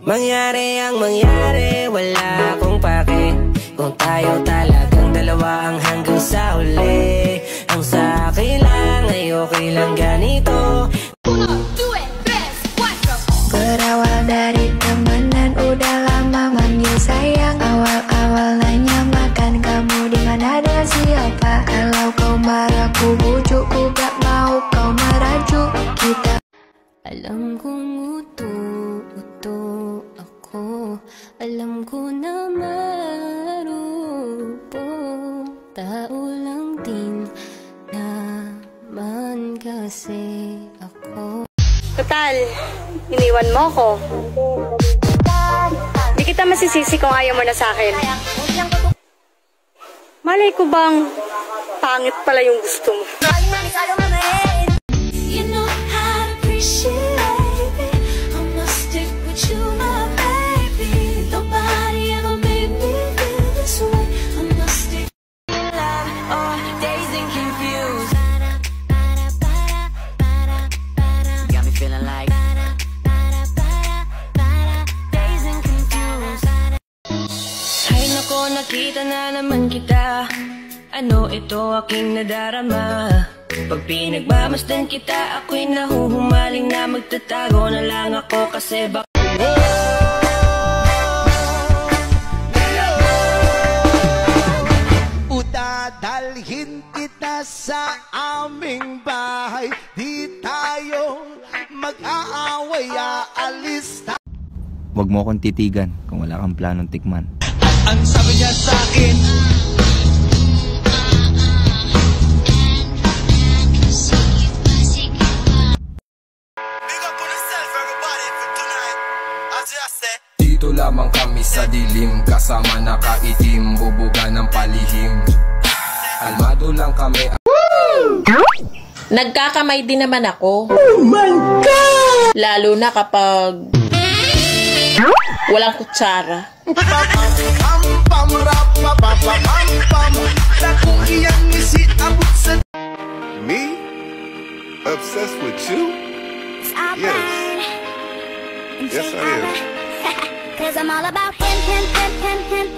Mangyari ang mangyari, wala akong pake. Kung tayo talagang dalawa ang hanggang sa huli. Ang sa akin lang ay okay lang ganito. Berawal dari temenan udah lama manggil sayang. Awal-awal nanya makan kamu di mana dan siapa. Kalau kau marah ku bujuk, ku gak mau kau merajuk kita. Alam kong uto ako, alam ko na marupong tao lang din naman kasi ako. Total, iniwan mo ko. Di kita masisisi kung ayaw mo na sa akin. Malay ko bang pangit pala yung gusto mo. Nakita na naman kita. Ano ito aking nadarama? Pag pinagmamasdan kita, ako'y nahuhumaling na magtatago na lang ako kasi baka Udadalhin kita sa aming bahay. Di tayo mag-aaway, aalis tayo. Huwag mo akong titigan kung wala kang planong tikman. Ang sabi niya sa akin, dito lamang kami sa dilim, kasama nakaitim, bubuga ng palihim. Kalmado lang kami. Nagkakamay din naman ako. oh my God! Lalo na kapag walang kutsara. Me? Obsessed with you? Yes. Yes, I am. 'Cause I'm all about him,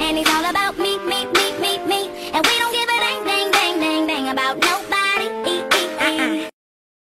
and he's all about me.